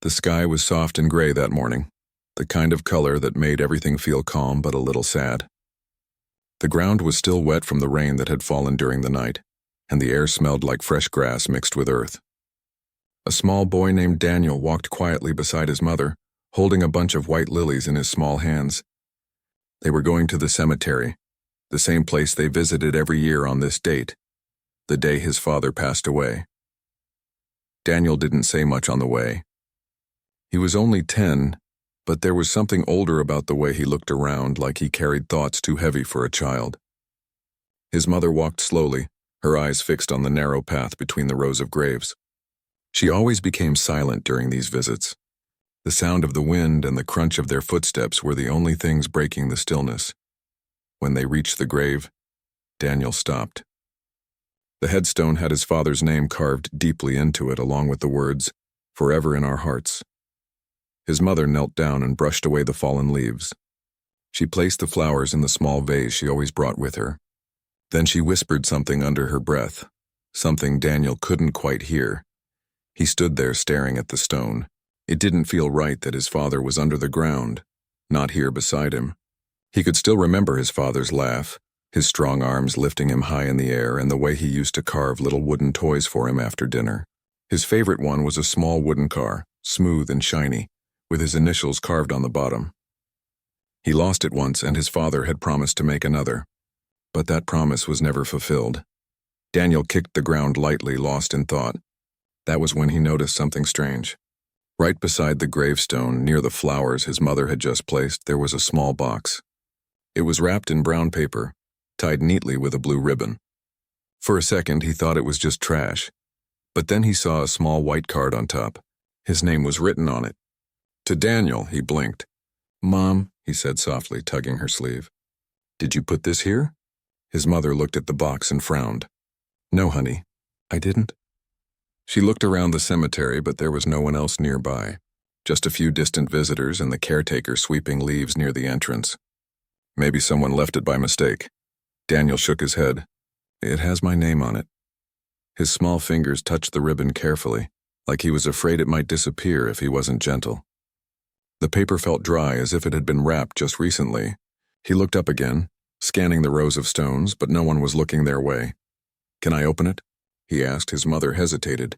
The sky was soft and gray that morning, the kind of color that made everything feel calm but a little sad. The ground was still wet from the rain that had fallen during the night, and the air smelled like fresh grass mixed with earth. A small boy named Daniel walked quietly beside his mother, holding a bunch of white lilies in his small hands. They were going to the cemetery, the same place they visited every year on this date, the day his father passed away. Daniel didn't say much on the way. He was only 10, but there was something older about the way he looked around, like he carried thoughts too heavy for a child. His mother walked slowly, her eyes fixed on the narrow path between the rows of graves. She always became silent during these visits. The sound of the wind and the crunch of their footsteps were the only things breaking the stillness. When they reached the grave, Daniel stopped. The headstone had his father's name carved deeply into it, along with the words, "Forever in our hearts." His mother knelt down and brushed away the fallen leaves. She placed the flowers in the small vase she always brought with her. Then she whispered something under her breath, something Daniel couldn't quite hear. He stood there staring at the stone. It didn't feel right that his father was under the ground, not here beside him. He could still remember his father's laugh, his strong arms lifting him high in the air, and the way he used to carve little wooden toys for him after dinner. His favorite one was a small wooden car, smooth and shiny, with his initials carved on the bottom. He lost it once, and his father had promised to make another. But that promise was never fulfilled. Daniel kicked the ground lightly, lost in thought. That was when he noticed something strange. Right beside the gravestone, near the flowers his mother had just placed, there was a small box. It was wrapped in brown paper, tied neatly with a blue ribbon. For a second, he thought it was just trash. But then he saw a small white card on top. His name was written on it. To Daniel, he blinked. "Mom," he said softly, tugging her sleeve. "Did you put this here?" His mother looked at the box and frowned. "No, honey, I didn't." She looked around the cemetery, but there was no one else nearby. Just a few distant visitors and the caretaker sweeping leaves near the entrance. Maybe someone left it by mistake. Daniel shook his head. "It has my name on it." His small fingers touched the ribbon carefully, like he was afraid it might disappear if he wasn't gentle. The paper felt dry, as if it had been wrapped just recently. He looked up again, scanning the rows of stones, but no one was looking their way. "Can I open it?" he asked. His mother hesitated.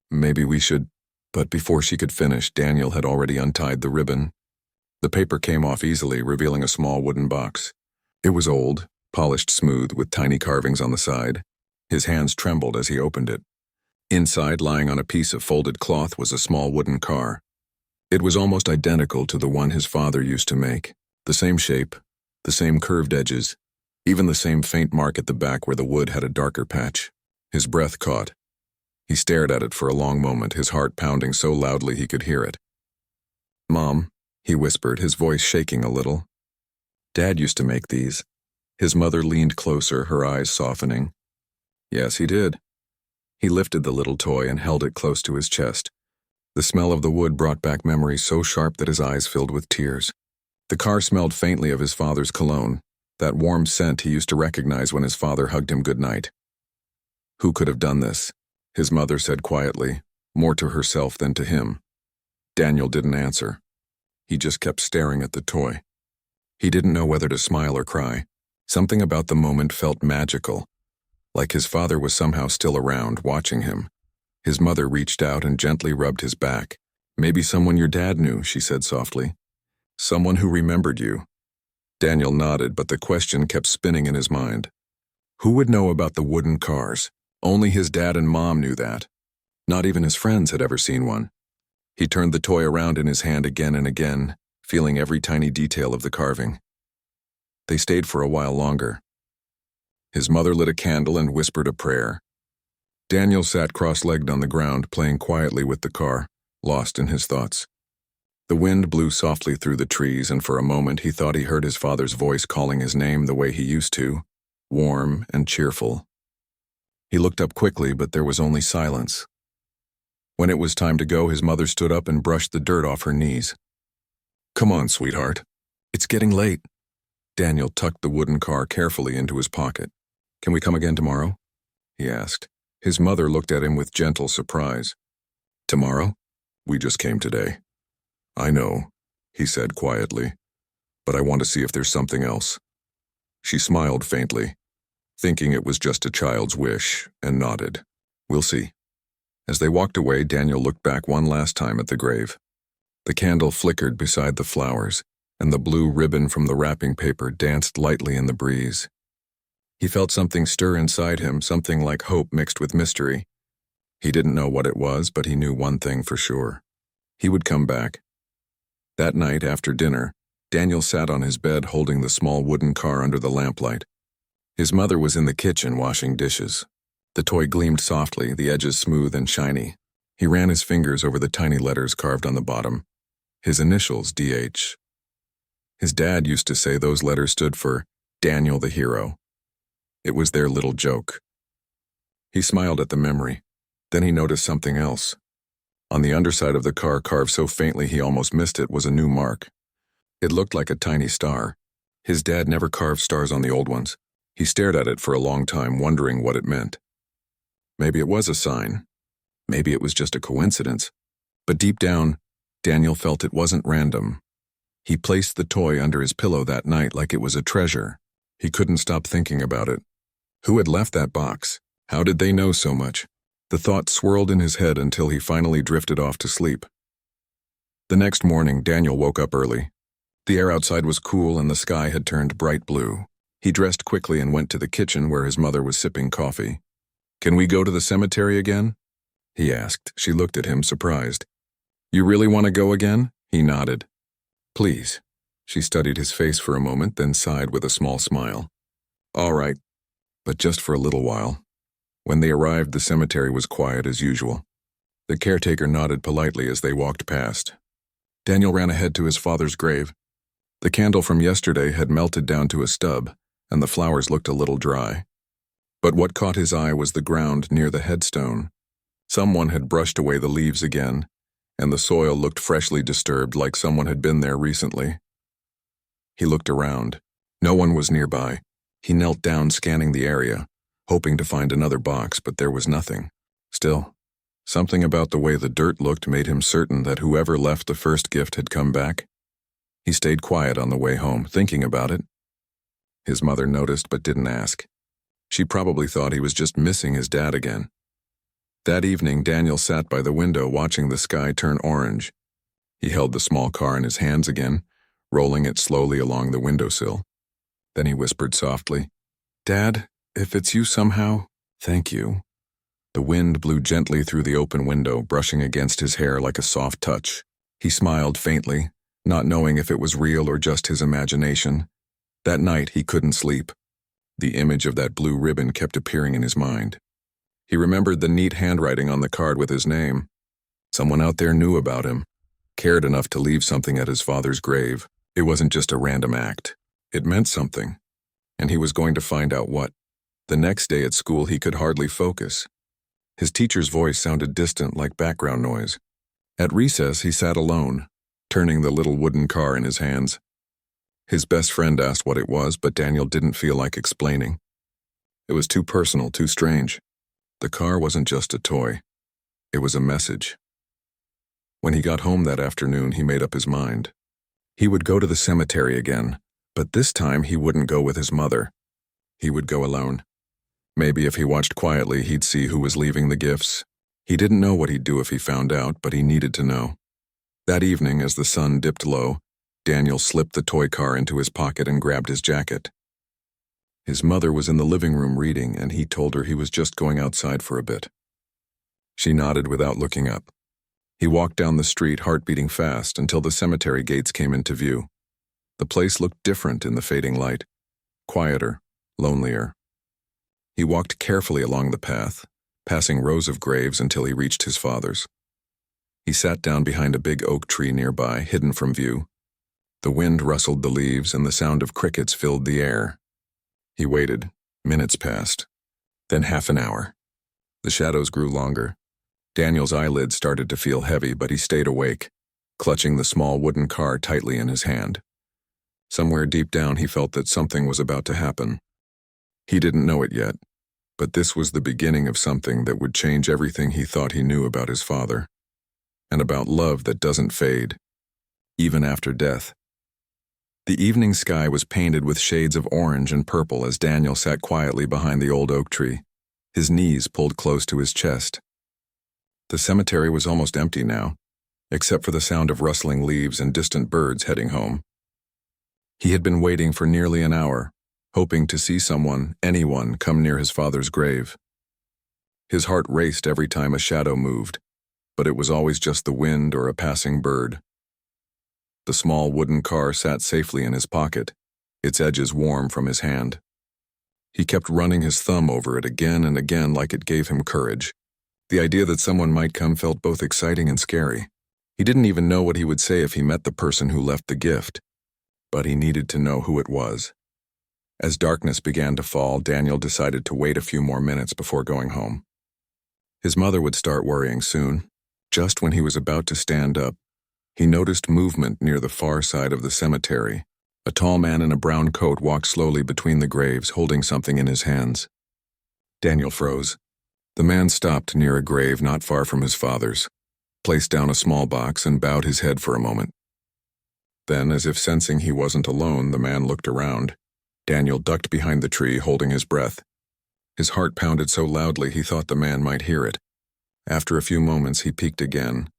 "Maybe we should..." But before she could finish, Daniel had already untied the ribbon. The paper came off easily, revealing a small wooden box. It was old, polished smooth, with tiny carvings on the side. His hands trembled as he opened it. Inside, lying on a piece of folded cloth, was a small wooden car. It was almost identical to the one his father used to make. The same shape, the same curved edges, even the same faint mark at the back where the wood had a darker patch. His breath caught. He stared at it for a long moment, his heart pounding so loudly he could hear it. "Mom," he whispered, his voice shaking a little. "Dad used to make these." His mother leaned closer, her eyes softening. "Yes, he did." He lifted the little toy and held it close to his chest. The smell of the wood brought back memories so sharp that his eyes filled with tears. The car smelled faintly of his father's cologne, that warm scent he used to recognize when his father hugged him goodnight. "Who could have done this?" his mother said quietly, more to herself than to him. Daniel didn't answer. He just kept staring at the toy. He didn't know whether to smile or cry. Something about the moment felt magical, like his father was somehow still around, watching him. His mother reached out and gently rubbed his back. "Maybe someone your dad knew," she said softly. "Someone who remembered you." Daniel nodded, but the question kept spinning in his mind. Who would know about the wooden cars? Only his dad and mom knew that. Not even his friends had ever seen one. He turned the toy around in his hand again and again, feeling every tiny detail of the carving. They stayed for a while longer. His mother lit a candle and whispered a prayer. Daniel sat cross-legged on the ground, playing quietly with the car, lost in his thoughts. The wind blew softly through the trees, and for a moment he thought he heard his father's voice calling his name the way he used to, warm and cheerful. He looked up quickly, but there was only silence. When it was time to go, his mother stood up and brushed the dirt off her knees. "Come on, sweetheart. It's getting late." Daniel tucked the wooden car carefully into his pocket. "Can we come again tomorrow?" he asked. His mother looked at him with gentle surprise. "Tomorrow? We just came today. I know, he said quietly, but I want to see if there's something else. She smiled faintly, thinking it was just a child's wish, and nodded. We'll see. As they walked away, Daniel looked back one last time at the grave. The candle flickered beside the flowers, and the blue ribbon from the wrapping paper danced lightly in the breeze. He felt something stir inside him, something like hope mixed with mystery. He didn't know what it was, but he knew one thing for sure. He would come back. That night, after dinner, Daniel sat on his bed holding the small wooden car under the lamplight. His mother was in the kitchen washing dishes. The toy gleamed softly, the edges smooth and shiny. He ran his fingers over the tiny letters carved on the bottom. His initials, DH. His dad used to say those letters stood for Daniel the Hero. It was their little joke. He smiled at the memory. Then he noticed something else. On the underside of the car, carved so faintly he almost missed it, was a new mark. It looked like a tiny star. His dad never carved stars on the old ones. He stared at it for a long time, wondering what it meant. Maybe it was a sign. Maybe it was just a coincidence. But deep down, Daniel felt it wasn't random. He placed the toy under his pillow that night like it was a treasure. He couldn't stop thinking about it. Who had left that box? How did they know so much? The thought swirled in his head until he finally drifted off to sleep. The next morning, Daniel woke up early. The air outside was cool and the sky had turned bright blue. He dressed quickly and went to the kitchen where his mother was sipping coffee. "Can we go to the cemetery again?" he asked. She looked at him, surprised. "You really want to go again?" He nodded. "Please." She studied his face for a moment, then sighed with a small smile. "All right, but just for a little while." When they arrived, the cemetery was quiet as usual. The caretaker nodded politely as they walked past. Daniel ran ahead to his father's grave. The candle from yesterday had melted down to a stub, and the flowers looked a little dry. But what caught his eye was the ground near the headstone. Someone had brushed away the leaves again, and the soil looked freshly disturbed, like someone had been there recently. He looked around. No one was nearby. He knelt down, scanning the area, hoping to find another box, but there was nothing. Still, something about the way the dirt looked made him certain that whoever left the first gift had come back. He stayed quiet on the way home, thinking about it. His mother noticed but didn't ask. She probably thought he was just missing his dad again. That evening, Daniel sat by the window watching the sky turn orange. He held the small car in his hands again, rolling it slowly along the windowsill. Then he whispered softly, "Dad, if it's you somehow, thank you." The wind blew gently through the open window, brushing against his hair like a soft touch. He smiled faintly, not knowing if it was real or just his imagination. That night, he couldn't sleep. The image of that blue ribbon kept appearing in his mind. He remembered the neat handwriting on the card with his name. Someone out there knew about him, cared enough to leave something at his father's grave. It wasn't just a random act. It meant something, and he was going to find out what. The next day at school, he could hardly focus. His teacher's voice sounded distant, like background noise. At recess, he sat alone, turning the little wooden car in his hands. His best friend asked what it was, but Daniel didn't feel like explaining. It was too personal, too strange. The car wasn't just a toy. It was a message. When he got home that afternoon, he made up his mind. He would go to the cemetery again, but this time he wouldn't go with his mother. He would go alone. Maybe if he watched quietly, he'd see who was leaving the gifts. He didn't know what he'd do if he found out, but he needed to know. That evening, as the sun dipped low, Daniel slipped the toy car into his pocket and grabbed his jacket. His mother was in the living room reading, and he told her he was just going outside for a bit. She nodded without looking up. He walked down the street, heart beating fast, until the cemetery gates came into view. The place looked different in the fading light, quieter, lonelier. He walked carefully along the path, passing rows of graves until he reached his father's. He sat down behind a big oak tree nearby, hidden from view. The wind rustled the leaves and the sound of crickets filled the air. He waited. Minutes passed. Then half an hour. The shadows grew longer. Daniel's eyelids started to feel heavy, but he stayed awake, clutching the small wooden car tightly in his hand. Somewhere deep down he felt that something was about to happen. He didn't know it yet, but this was the beginning of something that would change everything he thought he knew about his father. and about love that doesn't fade, even after death. The evening sky was painted with shades of orange and purple as Daniel sat quietly behind the old oak tree, his knees pulled close to his chest. The cemetery was almost empty now, except for the sound of rustling leaves and distant birds heading home. He had been waiting for nearly an hour, hoping to see someone, anyone, come near his father's grave. His heart raced every time a shadow moved, but it was always just the wind or a passing bird. The small wooden car sat safely in his pocket, its edges warm from his hand. He kept running his thumb over it again and again like it gave him courage. The idea that someone might come felt both exciting and scary. He didn't even know what he would say if he met the person who left the gift, but he needed to know who it was. As darkness began to fall, Daniel decided to wait a few more minutes before going home. His mother would start worrying soon. Just when he was about to stand up, he noticed movement near the far side of the cemetery. A tall man in a brown coat walked slowly between the graves, holding something in his hands. Daniel froze. The man stopped near a grave not far from his father's, placed down a small box, and bowed his head for a moment. Then, as if sensing he wasn't alone, the man looked around. Daniel ducked behind the tree, holding his breath. His heart pounded so loudly he thought the man might hear it. After a few moments, he peeked again.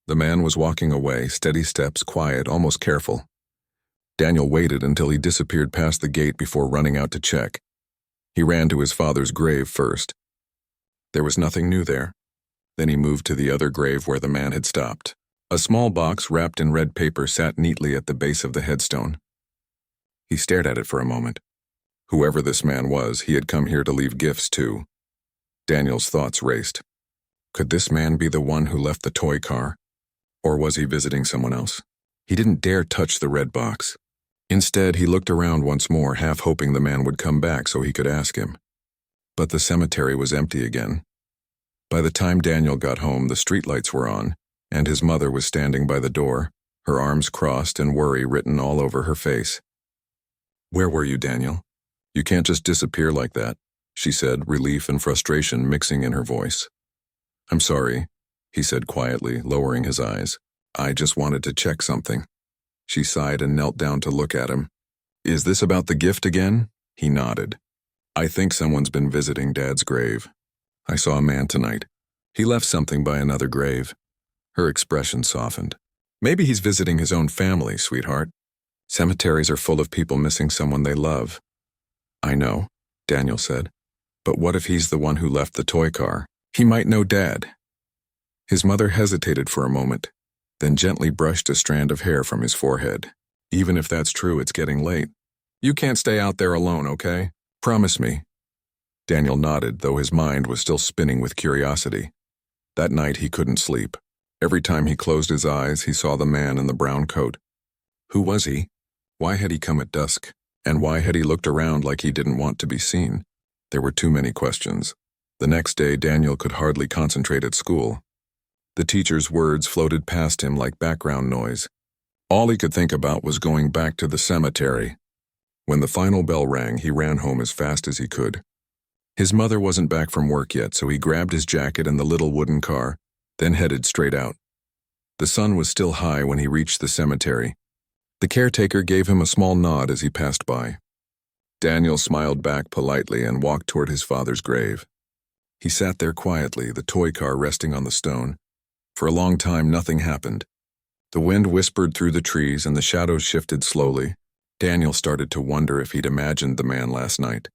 The man was walking away, steady steps, quiet, almost careful. Daniel waited until he disappeared past the gate before running out to check. He ran to his father's grave first. There was nothing new there. Then he moved to the other grave where the man had stopped. A small box wrapped in red paper sat neatly at the base of the headstone. He stared at it for a moment. Whoever this man was, he had come here to leave gifts too. Daniel's thoughts raced. Could this man be the one who left the toy car? Or was he visiting someone else? He didn't dare touch the red box. Instead, he looked around once more, half hoping the man would come back so he could ask him. But the cemetery was empty again. By the time Daniel got home, the streetlights were on, and his mother was standing by the door, her arms crossed and worry written all over her face. "Where were you, Daniel? You can't just disappear like that," she said, relief and frustration mixing in her voice. "I'm sorry," he said quietly, lowering his eyes. "I just wanted to check something." She sighed and knelt down to look at him. "Is this about the gift again?" He nodded. "I think someone's been visiting Dad's grave. I saw a man tonight. He left something by another grave." Her expression softened. "Maybe he's visiting his own family, sweetheart. Cemeteries are full of people missing someone they love." "I know," Daniel said. "But what if he's the one who left the toy car? He might know Dad." His mother hesitated for a moment, then gently brushed a strand of hair from his forehead. "Even if that's true, it's getting late. You can't stay out there alone, okay? Promise me." Daniel nodded, though his mind was still spinning with curiosity. That night he couldn't sleep. Every time he closed his eyes, he saw the man in the brown coat. Who was he? Why had he come at dusk? And why had he looked around like he didn't want to be seen? There were too many questions. The next day, Daniel could hardly concentrate at school. The teacher's words floated past him like background noise. All he could think about was going back to the cemetery. When the final bell rang, he ran home as fast as he could. His mother wasn't back from work yet, so he grabbed his jacket and the little wooden car, then headed straight out. The sun was still high when he reached the cemetery. The caretaker gave him a small nod as he passed by. Daniel smiled back politely and walked toward his father's grave. He sat there quietly, the toy car resting on the stone. For a long time, nothing happened. The wind whispered through the trees and the shadows shifted slowly. Daniel started to wonder if he'd imagined the man last night.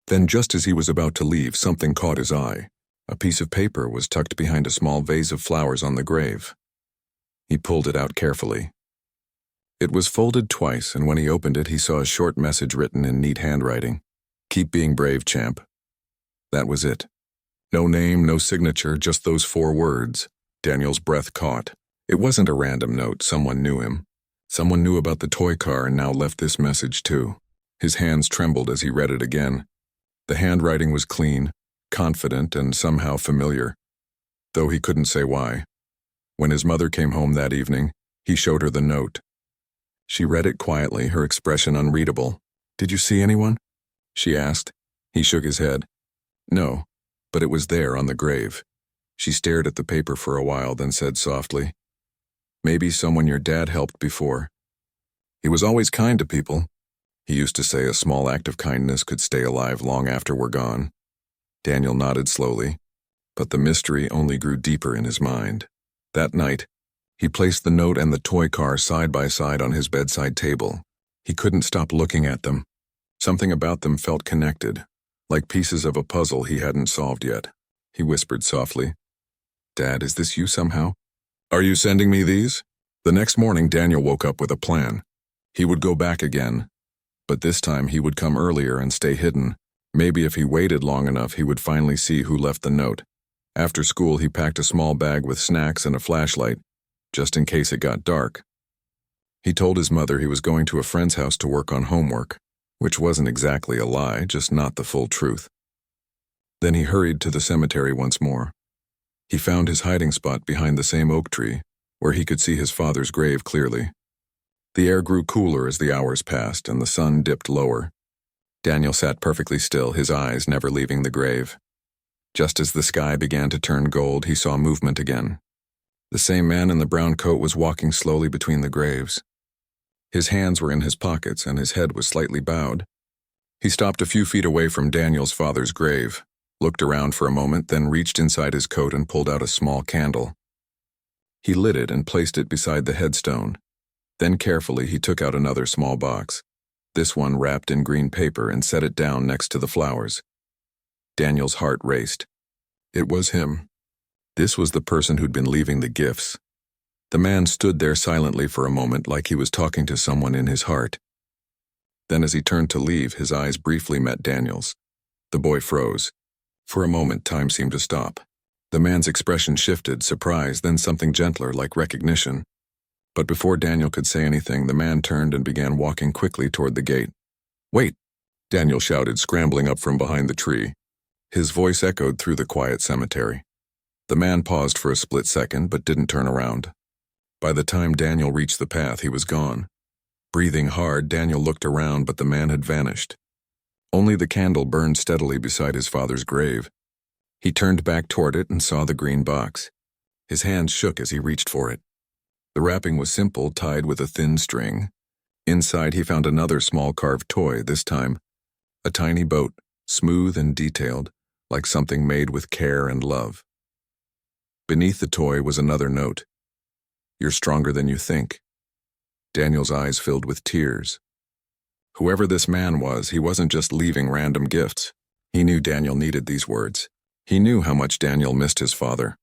Then, just as he was about to leave, something caught his eye. A piece of paper was tucked behind a small vase of flowers on the grave. He pulled it out carefully. It was folded twice, and when he opened it, he saw a short message written in neat handwriting. "Keep being brave, champ." That was it. No name, no signature, just those 4 words. Daniel's breath caught. It wasn't a random note. Someone knew him. Someone knew about the toy car and now left this message too. His hands trembled as he read it again. The handwriting was clean, confident, and somehow familiar, though he couldn't say why. When his mother came home that evening, he showed her the note. She read it quietly, her expression unreadable. "Did you see anyone?" she asked. He shook his head. "No, but it was there on the grave." She stared at the paper for a while, then said softly, "Maybe someone your dad helped before. He was always kind to people. He used to say a small act of kindness could stay alive long after we're gone." Daniel nodded slowly, but the mystery only grew deeper in his mind. That night, he placed the note and the toy car side by side on his bedside table. He couldn't stop looking at them. Something about them felt connected, like pieces of a puzzle he hadn't solved yet. He whispered softly, "Dad, is this you somehow? Are you sending me these?" The next morning, Daniel woke up with a plan. He would go back again, but this time he would come earlier and stay hidden. Maybe if he waited long enough, he would finally see who left the note. After school, he packed a small bag with snacks and a flashlight, just in case it got dark. He told his mother he was going to a friend's house to work on homework, which wasn't exactly a lie, just not the full truth. Then he hurried to the cemetery once more. He found his hiding spot behind the same oak tree, where he could see his father's grave clearly. The air grew cooler as the hours passed, and the sun dipped lower. Daniel sat perfectly still, his eyes never leaving the grave. Just as the sky began to turn gold, he saw movement again. The same man in the brown coat was walking slowly between the graves. His hands were in his pockets, and his head was slightly bowed. He stopped a few feet away from Daniel's father's grave, looked around for a moment, then reached inside his coat and pulled out a small candle. He lit it and placed it beside the headstone. Then carefully he took out another small box, this one wrapped in green paper, and set it down next to the flowers. Daniel's heart raced. It was him. This was the person who'd been leaving the gifts. The man stood there silently for a moment, like he was talking to someone in his heart. Then as he turned to leave, his eyes briefly met Daniel's. The boy froze. For a moment, time seemed to stop. The man's expression shifted, surprise, then something gentler, like recognition. But before Daniel could say anything, the man turned and began walking quickly toward the gate. "Wait!" Daniel shouted, scrambling up from behind the tree. His voice echoed through the quiet cemetery. The man paused for a split second, but didn't turn around. By the time Daniel reached the path, he was gone. Breathing hard, Daniel looked around, but the man had vanished. Only the candle burned steadily beside his father's grave. He turned back toward it and saw the green box. His hands shook as he reached for it. The wrapping was simple, tied with a thin string. Inside, he found another small carved toy, this time a tiny boat, smooth and detailed, like something made with care and love. Beneath the toy was another note. "You're stronger than you think." Daniel's eyes filled with tears. Whoever this man was, he wasn't just leaving random gifts. He knew Daniel needed these words. He knew how much Daniel missed his father.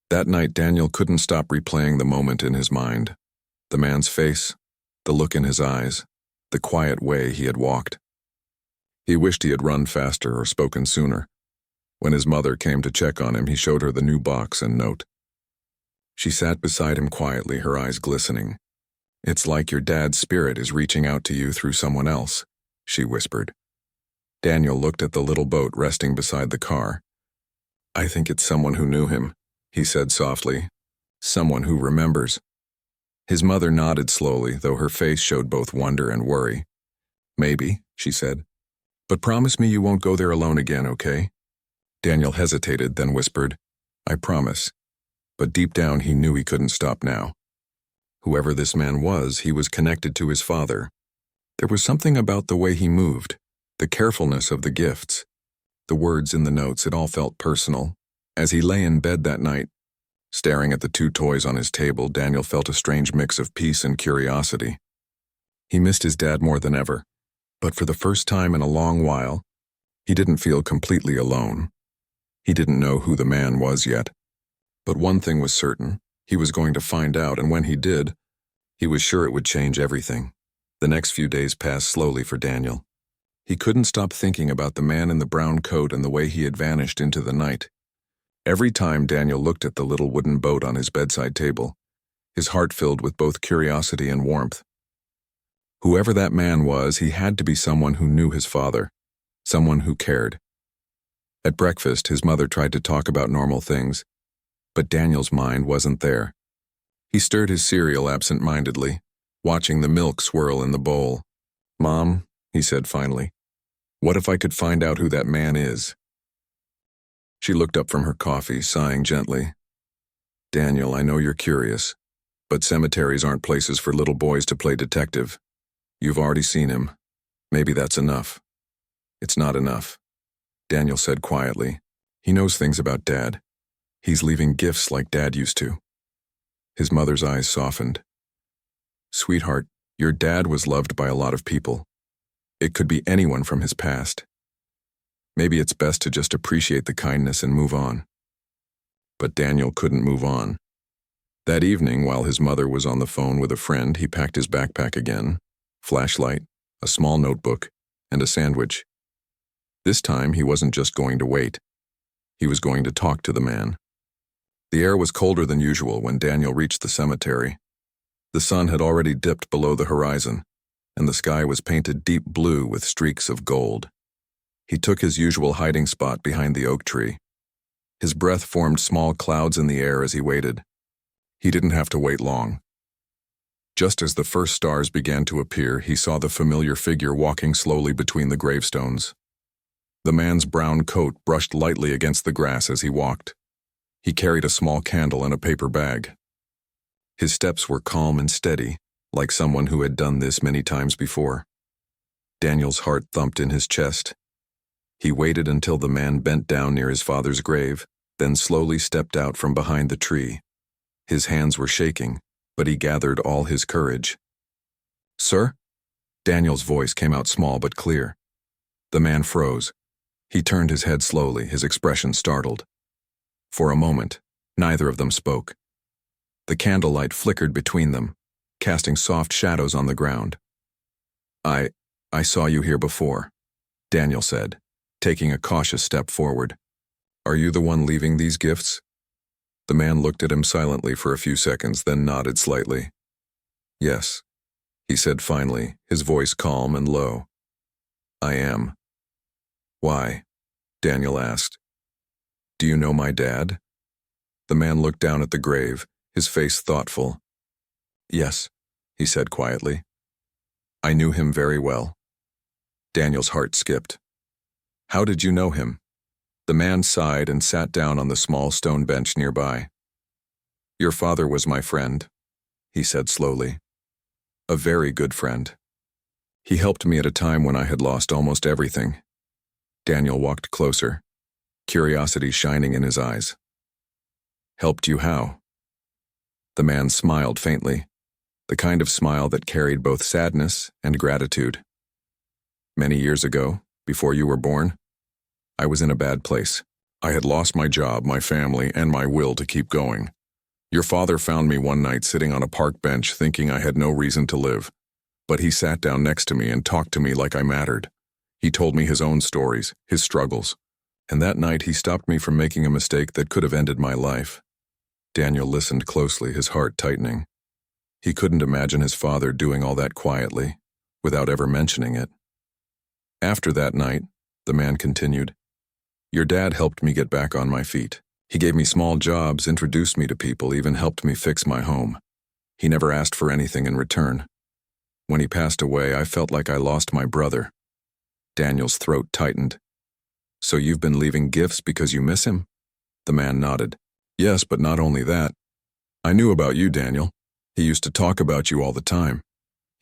That night, Daniel couldn't stop replaying the moment in his mind. The man's face, the look in his eyes, the quiet way he had walked. He wished he had run faster or spoken sooner. When his mother came to check on him, he showed her the new box and note. She sat beside him quietly, her eyes glistening. "It's like your dad's spirit is reaching out to you through someone else," she whispered. Daniel looked at the little boat resting beside the car. "I think it's someone who knew him," he said softly. "Someone who remembers." His mother nodded slowly, though her face showed both wonder and worry. "Maybe," she said. "But promise me you won't go there alone again, okay?" Daniel hesitated, then whispered, "I promise." But deep down he knew he couldn't stop now. Whoever this man was, he was connected to his father. There was something about the way he moved, the carefulness of the gifts, the words in the notes. It all felt personal. As he lay in bed that night, staring at the two toys on his table, Daniel felt a strange mix of peace and curiosity. He missed his dad more than ever, but for the first time in a long while, he didn't feel completely alone. He didn't know who the man was yet. But one thing was certain, he was going to find out, and when he did, he was sure it would change everything. The next few days passed slowly for Daniel. He couldn't stop thinking about the man in the brown coat and the way he had vanished into the night. Every time Daniel looked at the little wooden boat on his bedside table, his heart filled with both curiosity and warmth. Whoever that man was, he had to be someone who knew his father, someone who cared. At breakfast, his mother tried to talk about normal things, but Daniel's mind wasn't there. He stirred his cereal absent-mindedly, watching the milk swirl in the bowl. "Mom," he said finally, "what if I could find out who that man is?" She looked up from her coffee, sighing gently. Daniel, I know you're curious, but cemeteries aren't places for little boys to play detective. You've already seen him. Maybe that's enough. It's not enough, Daniel said quietly. He knows things about Dad. He's leaving gifts like Dad used to. His mother's eyes softened. Sweetheart, your dad was loved by a lot of people. It could be anyone from his past. Maybe it's best to just appreciate the kindness and move on. But Daniel couldn't move on. That evening, while his mother was on the phone with a friend, he packed his backpack again, flashlight, a small notebook, and a sandwich. This time, he wasn't just going to wait. He was going to talk to the man. The air was colder than usual when Daniel reached the cemetery. The sun had already dipped below the horizon, and the sky was painted deep blue with streaks of gold. He took his usual hiding spot behind the oak tree. His breath formed small clouds in the air as he waited. He didn't have to wait long. Just as the first stars began to appear, he saw the familiar figure walking slowly between the gravestones. The man's brown coat brushed lightly against the grass as he walked. He carried a small candle and a paper bag. His steps were calm and steady, like someone who had done this many times before. Daniel's heart thumped in his chest. He waited until the man bent down near his father's grave, then slowly stepped out from behind the tree. His hands were shaking, but he gathered all his courage. Sir? Daniel's voice came out small but clear. The man froze. He turned his head slowly, his expression startled. For a moment, neither of them spoke. The candlelight flickered between them, casting soft shadows on the ground. I saw you here before, Daniel said, taking a cautious step forward. Are you the one leaving these gifts? The man looked at him silently for a few seconds, then nodded slightly. Yes, he said finally, his voice calm and low. I am. Why? Daniel asked. Do you know my dad? The man looked down at the grave, his face thoughtful. Yes, he said quietly. I knew him very well. Daniel's heart skipped. How did you know him? The man sighed and sat down on the small stone bench nearby. Your father was my friend, he said slowly. A very good friend. He helped me at a time when I had lost almost everything. Daniel walked closer, curiosity shining in his eyes. Helped you how? The man smiled faintly, the kind of smile that carried both sadness and gratitude. Many years ago, before you were born, I was in a bad place. I had lost my job, my family, and my will to keep going. Your father found me one night sitting on a park bench thinking I had no reason to live. But he sat down next to me and talked to me like I mattered. He told me his own stories, his struggles. And that night he stopped me from making a mistake that could have ended my life. Daniel listened closely, his heart tightening. He couldn't imagine his father doing all that quietly, without ever mentioning it. After that night, the man continued, your dad helped me get back on my feet. He gave me small jobs, introduced me to people, even helped me fix my home. He never asked for anything in return. When he passed away, I felt like I lost my brother. Daniel's throat tightened. So you've been leaving gifts because you miss him? The man nodded. Yes, but not only that. I knew about you, Daniel. He used to talk about you all the time.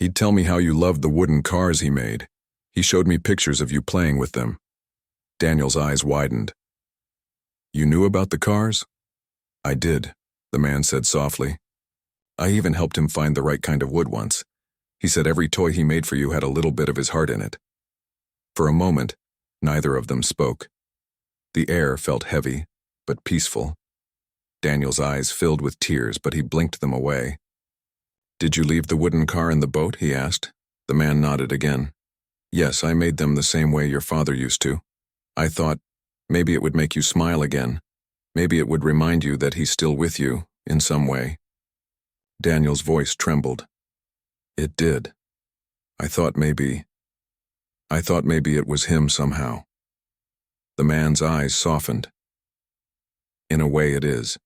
He'd tell me how you loved the wooden cars he made. He showed me pictures of you playing with them. Daniel's eyes widened. You knew about the cars? I did, the man said softly. I even helped him find the right kind of wood once. He said every toy he made for you had a little bit of his heart in it. For a moment, neither of them spoke. The air felt heavy, but peaceful. Daniel's eyes filled with tears, but he blinked them away. Did you leave the wooden car in the boat? He asked. The man nodded again. Yes, I made them the same way your father used to. I thought, maybe it would make you smile again. Maybe it would remind you that he's still with you, in some way. Daniel's voice trembled. It did. I thought maybe it was him somehow. The man's eyes softened. In a way it is.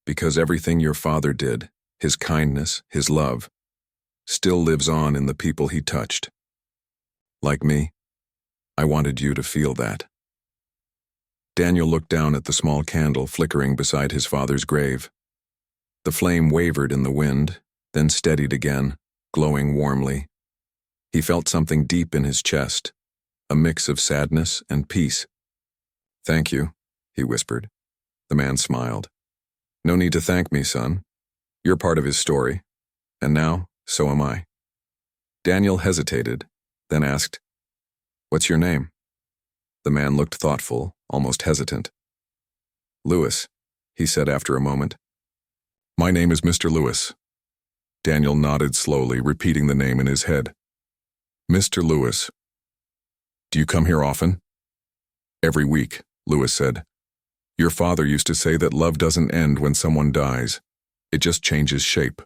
Because everything your father did, his kindness, his love, still lives on in the people he touched. Like me, I wanted you to feel that. Daniel looked down at the small candle flickering beside his father's grave. The flame wavered in the wind, then steadied again, glowing warmly. He felt something deep in his chest, a mix of sadness and peace. "Thank you," he whispered. The man smiled. "No need to thank me, son. You're part of his story, and now, so am I." Daniel hesitated, then asked, "What's your name?" The man looked thoughtful, almost hesitant. "Lewis," he said after a moment. "My name is Mr. Lewis." Daniel nodded slowly, repeating the name in his head. "Mr. Lewis. Do you come here often?" "Every week," Lewis said. "Your father used to say that love doesn't end when someone dies. It just changes shape.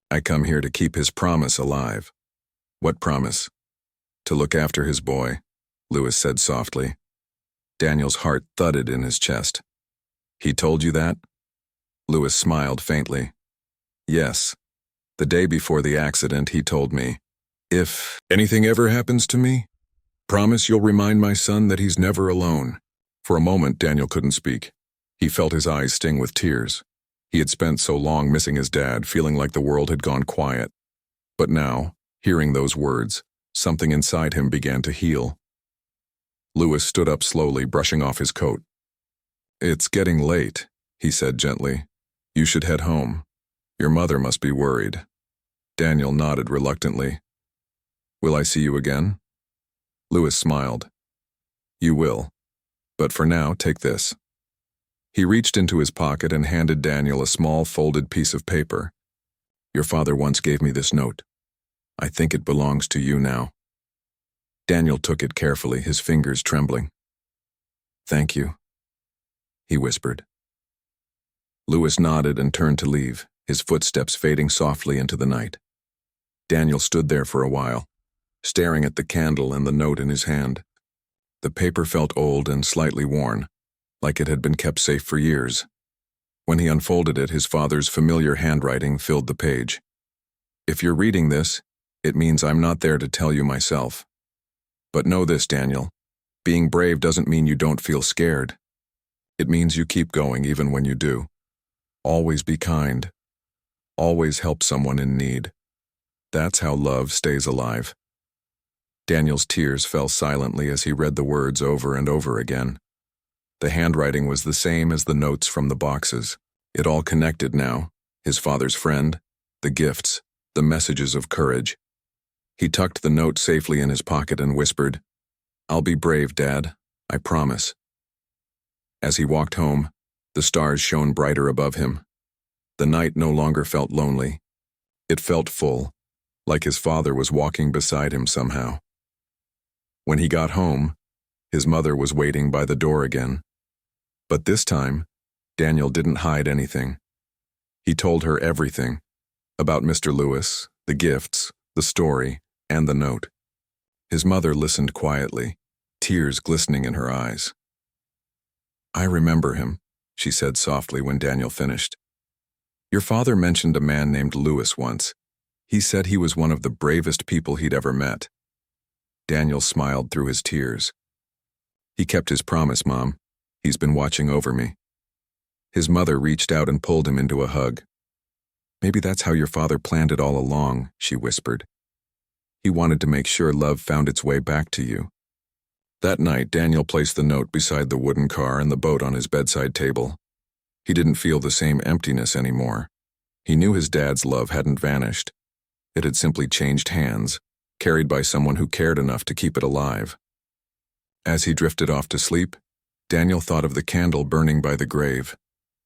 I come here to keep his promise alive." "What promise?" "To look after his boy," Lewis said softly. Daniel's heart thudded in his chest. "He told you that?" Lewis smiled faintly. "Yes. The day before the accident, he told me, 'If anything ever happens to me, promise you'll remind my son that he's never alone.'" For a moment, Daniel couldn't speak. He felt his eyes sting with tears. He had spent so long missing his dad, feeling like the world had gone quiet. But now, hearing those words, something inside him began to heal. Lewis stood up slowly, brushing off his coat. "It's getting late," he said gently. "You should head home. Your mother must be worried." Daniel nodded reluctantly. "Will I see you again?" Lewis smiled. "You will. But for now, take this." He reached into his pocket and handed Daniel a small folded piece of paper. "Your father once gave me this note. I think it belongs to you now." Daniel took it carefully, his fingers trembling. "Thank you," he whispered. Lewis nodded and turned to leave, his footsteps fading softly into the night. Daniel stood there for a while, staring at the candle and the note in his hand. The paper felt old and slightly worn, like it had been kept safe for years. When he unfolded it, his father's familiar handwriting filled the page. "If you're reading this, it means I'm not there to tell you myself. But know this, Daniel, being brave doesn't mean you don't feel scared. It means you keep going even when you do. Always be kind. Always help someone in need. That's how love stays alive." Daniel's tears fell silently as he read the words over and over again. The handwriting was the same as the notes from the boxes. It all connected now: his father's friend, the gifts, the messages of courage. He tucked the note safely in his pocket and whispered, "I'll be brave, Dad. I promise." As he walked home, the stars shone brighter above him. The night no longer felt lonely. It felt full, like his father was walking beside him somehow. When he got home, his mother was waiting by the door again. But this time, Daniel didn't hide anything. He told her everything, about Mr. Lewis, the gifts, the story, and the note. His mother listened quietly, tears glistening in her eyes. "I remember him," she said softly when Daniel finished. "Your father mentioned a man named Lewis once. He said he was one of the bravest people he'd ever met." Daniel smiled through his tears. "He kept his promise, Mom. He's been watching over me." His mother reached out and pulled him into a hug. "Maybe that's how your father planned it all along," she whispered. "He wanted to make sure love found its way back to you." That night, Daniel placed the note beside the wooden car and the boat on his bedside table. He didn't feel the same emptiness anymore. He knew his dad's love hadn't vanished. It had simply changed hands, carried by someone who cared enough to keep it alive. As he drifted off to sleep, Daniel thought of the candle burning by the grave,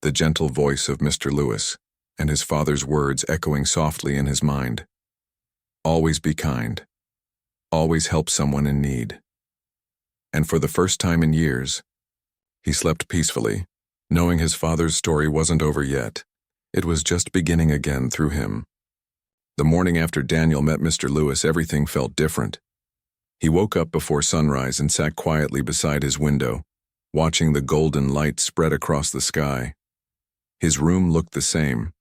the gentle voice of Mr. Lewis, and his father's words echoing softly in his mind. Always be kind. Always help someone in need. And for the first time in years, he slept peacefully, knowing his father's story wasn't over yet. It was just beginning again through him. The morning after Daniel met Mr. Lewis, everything felt different. He woke up before sunrise and sat quietly beside his window, watching the golden light spread across the sky. His room looked the same,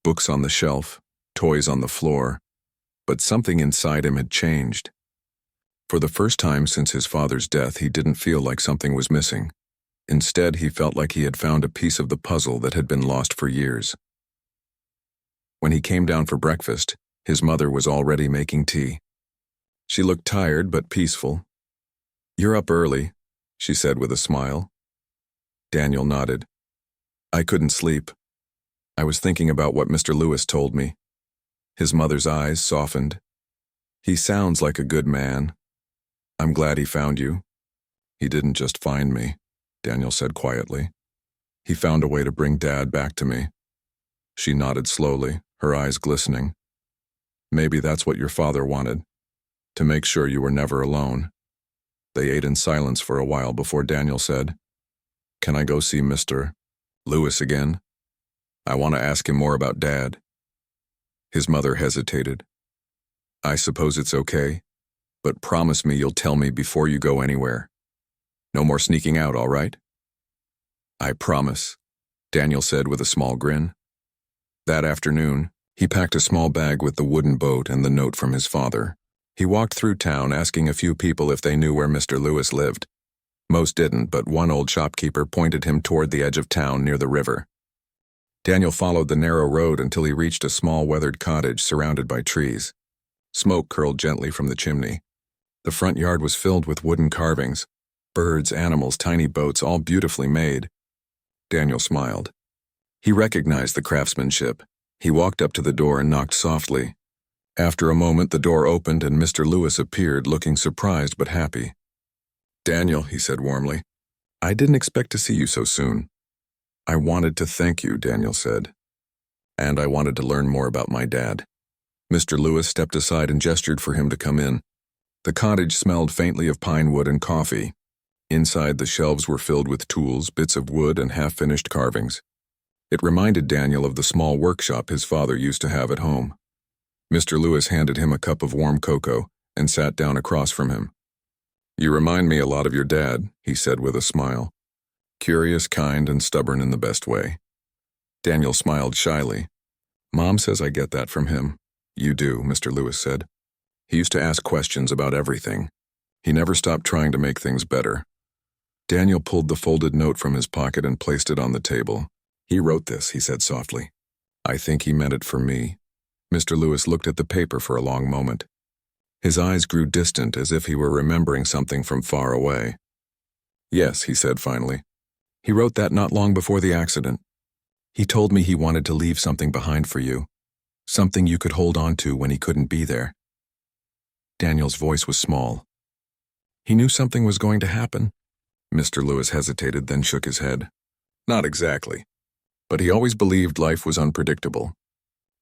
books on the shelf, toys on the floor, but something inside him had changed. For the first time since his father's death, he didn't feel like something was missing. Instead, he felt like he had found a piece of the puzzle that had been lost for years. When he came down for breakfast, his mother was already making tea. She looked tired but peaceful. "You're up early," she said with a smile. Daniel nodded. "I couldn't sleep. I was thinking about what Mr. Lewis told me." His mother's eyes softened. "He sounds like a good man. I'm glad he found you." "He didn't just find me," Daniel said quietly. "He found a way to bring Dad back to me." She nodded slowly, her eyes glistening. "Maybe that's what your father wanted, to make sure you were never alone." They ate in silence for a while before Daniel said, "Can I go see Mr. Lewis again? I want to ask him more about Dad." His mother hesitated. "I suppose it's okay, but promise me you'll tell me before you go anywhere. No more sneaking out, all right?" "I promise," Daniel said with a small grin. That afternoon, he packed a small bag with the wooden boat and the note from his father. He walked through town asking a few people if they knew where Mr. Lewis lived. Most didn't, but one old shopkeeper pointed him toward the edge of town near the river. Daniel followed the narrow road until he reached a small weathered cottage surrounded by trees. Smoke curled gently from the chimney. The front yard was filled with wooden carvings, birds, animals, tiny boats, all beautifully made. Daniel smiled. He recognized the craftsmanship. He walked up to the door and knocked softly. After a moment, the door opened and Mr. Lewis appeared, looking surprised but happy. "Daniel," he said warmly, "I didn't expect to see you so soon." "I wanted to thank you," Daniel said. "And I wanted to learn more about my dad." Mr. Lewis stepped aside and gestured for him to come in. The cottage smelled faintly of pine wood and coffee. Inside, the shelves were filled with tools, bits of wood, and half-finished carvings. It reminded Daniel of the small workshop his father used to have at home. Mr. Lewis handed him a cup of warm cocoa and sat down across from him. "You remind me a lot of your dad," he said with a smile. "Curious, kind, and stubborn in the best way." Daniel smiled shyly. "Mom says I get that from him." "You do," Mr. Lewis said. "He used to ask questions about everything. He never stopped trying to make things better." Daniel pulled the folded note from his pocket and placed it on the table. "He wrote this," he said softly. "I think he meant it for me." Mr. Lewis looked at the paper for a long moment. His eyes grew distant, as if he were remembering something from far away. "Yes," he said finally. "He wrote that not long before the accident. He told me he wanted to leave something behind for you, something you could hold on to when he couldn't be there." Daniel's voice was small. "He knew something was going to happen?" Mr. Lewis hesitated, then shook his head. "Not exactly. But he always believed life was unpredictable.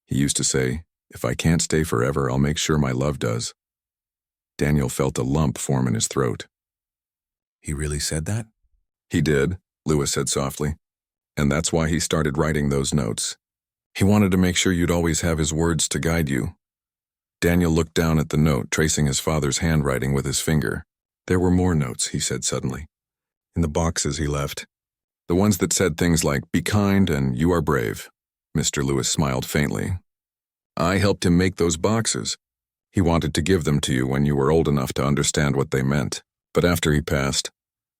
He used to say, 'If I can't stay forever, I'll make sure my love does.'" Daniel felt a lump form in his throat. "He really said that?" "He did," Lewis said softly. "And that's why he started writing those notes. He wanted to make sure you'd always have his words to guide you." Daniel looked down at the note, tracing his father's handwriting with his finger. "There were more notes," he said suddenly. "In the boxes he left. The ones that said things like, 'Be kind' and 'You are brave.'" Mr. Lewis smiled faintly. "I helped him make those boxes. He wanted to give them to you when you were old enough to understand what they meant. But after he passed,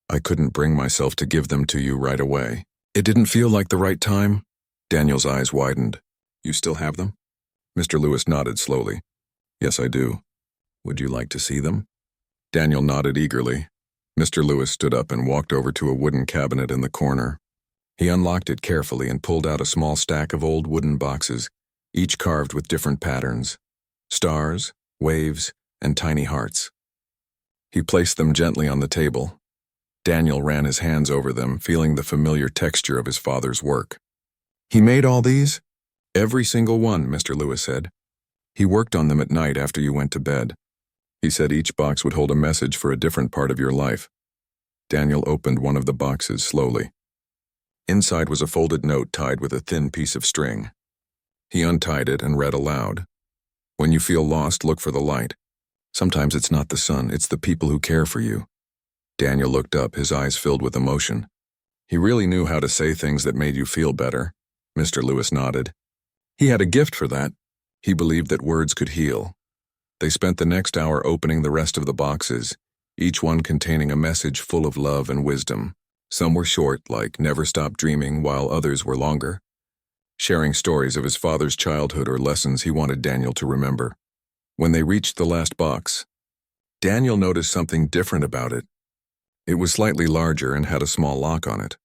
I couldn't bring myself to give them to you right away. It didn't feel like the right time." Daniel's eyes widened. "You still have them?" Mr. Lewis nodded slowly. "Yes, I do. Would you like to see them?" Daniel nodded eagerly. Mr. Lewis stood up and walked over to a wooden cabinet in the corner. He unlocked it carefully and pulled out a small stack of old wooden boxes, each carved with different patterns: stars, waves, and tiny hearts. He placed them gently on the table. Daniel ran his hands over them, feeling the familiar texture of his father's work. "He made all these?" "Every single one," Mr. Lewis said. "He worked on them at night after you went to bed. He said each box would hold a message for a different part of your life." Daniel opened one of the boxes slowly. Inside was a folded note tied with a thin piece of string. He untied it and read aloud. "When you feel lost, look for the light. Sometimes it's not the sun, it's the people who care for you." Daniel looked up, his eyes filled with emotion. "He really knew how to say things that made you feel better." Mr. Lewis nodded. "He had a gift for that. He believed that words could heal." They spent the next hour opening the rest of the boxes, each one containing a message full of love and wisdom. Some were short, like Never Stop Dreaming, while others were longer, sharing stories of his father's childhood or lessons he wanted Daniel to remember. When they reached the last box, Daniel noticed something different about it. It was slightly larger and had a small lock on it.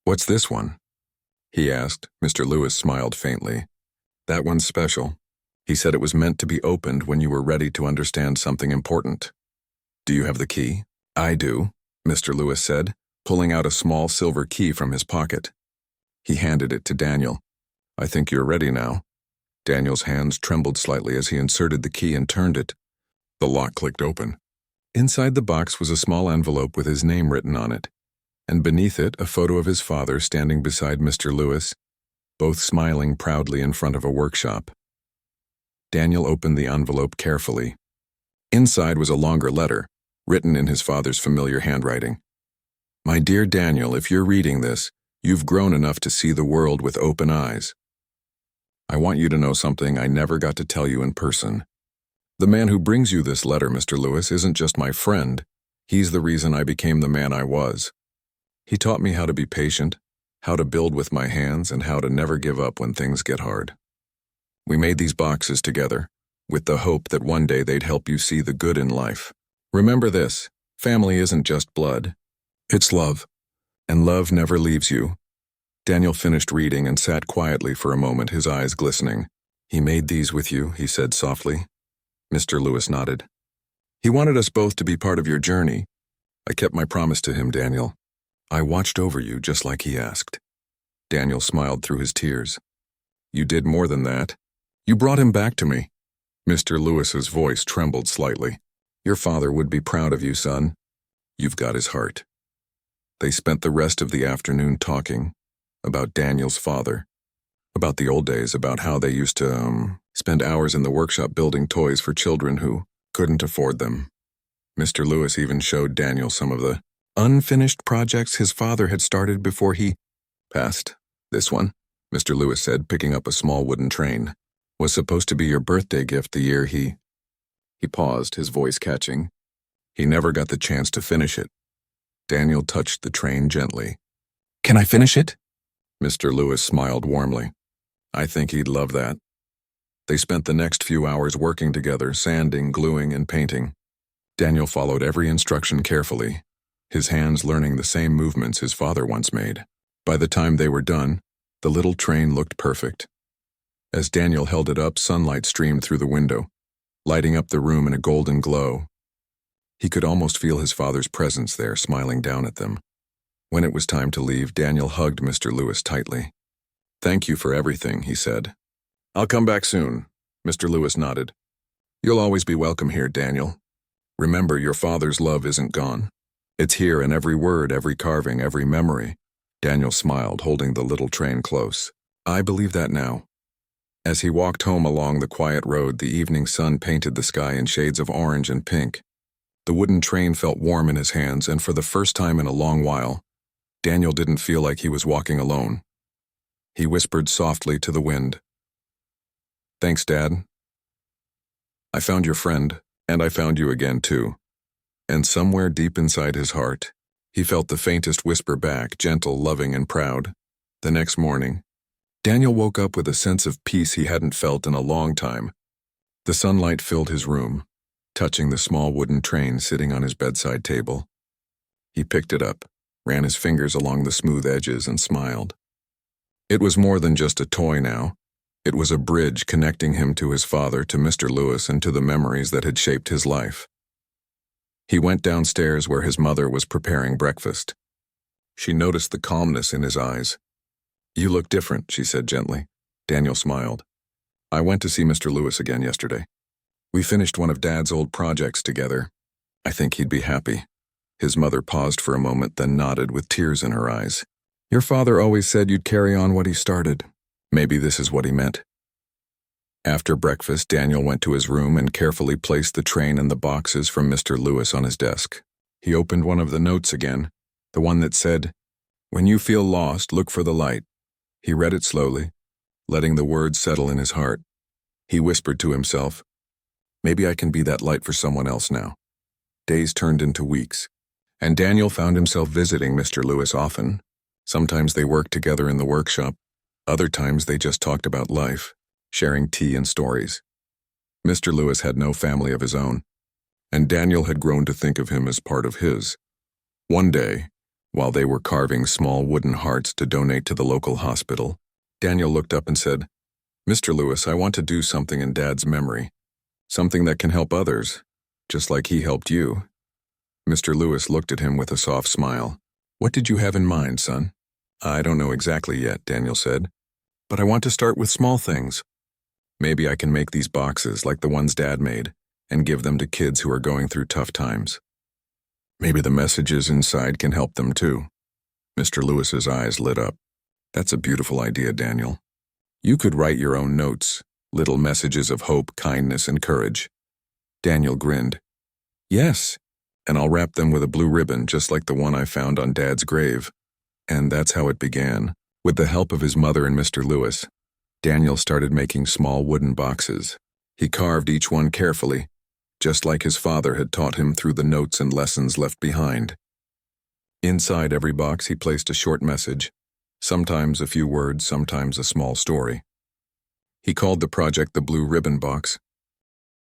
"What's this one?" he asked. Mr. Lewis smiled faintly. "That one's special. He said it was meant to be opened when you were ready to understand something important." "Do you have the key?" "I do," Mr. Lewis said, pulling out a small silver key from his pocket. He handed it to Daniel. "I think you're ready now." Daniel's hands trembled slightly as he inserted the key and turned it. The lock clicked open. Inside the box was a small envelope with his name written on it, and beneath it a photo of his father standing beside Mr. Lewis, both smiling proudly in front of a workshop. Daniel opened the envelope carefully. Inside was a longer letter, written in his father's familiar handwriting. "My dear Daniel, if you're reading this, you've grown enough to see the world with open eyes. I want you to know something I never got to tell you in person. The man who brings you this letter, Mr. Lewis, isn't just my friend. He's the reason I became the man I was. He taught me how to be patient, how to build with my hands, and how to never give up when things get hard. We made these boxes together, with the hope that one day they'd help you see the good in life. Remember this, family isn't just blood. It's love. And love never leaves you." Daniel finished reading and sat quietly for a moment, his eyes glistening. "He made these with you," he said softly. Mr. Lewis nodded. "He wanted us both to be part of your journey. I kept my promise to him, Daniel. I watched over you just like he asked." Daniel smiled through his tears. "You did more than that. You brought him back to me." Mr. Lewis's voice trembled slightly. "Your father would be proud of you, son. You've got his heart." They spent the rest of the afternoon talking about Daniel's father, about the old days, about how they used to spend hours in the workshop building toys for children who couldn't afford them. Mr. Lewis even showed Daniel some of the unfinished projects his father had started before he passed. "This one," Mr. Lewis said, picking up a small wooden train, "was supposed to be your birthday gift the year he paused, his voice catching. He never got the chance to finish it." Daniel touched the train gently. "Can I finish it?" Mr. Lewis smiled warmly. "I think he'd love that." They spent the next few hours working together, sanding, gluing, and painting. Daniel followed every instruction carefully, his hands learning the same movements his father once made. By the time they were done, the little train looked perfect. As Daniel held it up, sunlight streamed through the window, lighting up the room in a golden glow. He could almost feel his father's presence there, smiling down at them. When it was time to leave, Daniel hugged Mr. Lewis tightly. "Thank you for everything," he said. "I'll come back soon," Mr. Lewis nodded. "You'll always be welcome here, Daniel. Remember, your father's love isn't gone. It's here in every word, every carving, every memory." Daniel smiled, holding the little train close. "I believe that now." As he walked home along the quiet road, the evening sun painted the sky in shades of orange and pink. The wooden train felt warm in his hands, and for the first time in a long while, Daniel didn't feel like he was walking alone. He whispered softly to the wind, "Thanks, Dad. I found your friend, and I found you again, too." And somewhere deep inside his heart, he felt the faintest whisper back, gentle, loving, and proud. The next morning, Daniel woke up with a sense of peace he hadn't felt in a long time. The sunlight filled his room, touching the small wooden train sitting on his bedside table. He picked it up, ran his fingers along the smooth edges, and smiled. It was more than just a toy now. It was a bridge connecting him to his father, to Mr. Lewis, and to the memories that had shaped his life. He went downstairs where his mother was preparing breakfast. She noticed the calmness in his eyes. "You look different," she said gently. Daniel smiled. "I went to see Mr. Lewis again yesterday. We finished one of Dad's old projects together. I think he'd be happy." His mother paused for a moment, then nodded with tears in her eyes. "Your father always said you'd carry on what he started. Maybe this is what he meant." After breakfast, Daniel went to his room and carefully placed the train and the boxes from Mr. Lewis on his desk. He opened one of the notes again, the one that said, "When you feel lost, look for the light." He read it slowly, letting the words settle in his heart. He whispered to himself, "Maybe I can be that light for someone else now." Days turned into weeks, And Daniel found himself visiting Mr. Lewis often. Sometimes they worked together in the workshop. Other times they just talked about life, sharing tea and stories. Mr. Lewis had no family of his own, and Daniel had grown to think of him as part of his. One day, while they were carving small wooden hearts to donate to the local hospital, Daniel looked up and said, "Mr. Lewis, I want to do something in Dad's memory. Something that can help others, just like he helped you." Mr. Lewis looked at him with a soft smile. "What did you have in mind, son?" "I don't know exactly yet," Daniel said, "but I want to start with small things. Maybe I can make these boxes like the ones Dad made and give them to kids who are going through tough times. Maybe the messages inside can help them too." Mr. Lewis's eyes lit up. "That's a beautiful idea, Daniel. You could write your own notes, little messages of hope, kindness, and courage." Daniel grinned. "Yes, and I'll wrap them with a blue ribbon just like the one I found on Dad's grave." And that's how it began. With the help of his mother and Mr. Lewis, Daniel started making small wooden boxes. He carved each one carefully, just like his father had taught him through the notes and lessons left behind. Inside every box he placed a short message, sometimes a few words, sometimes a small story. He called the project the Blue Ribbon Box,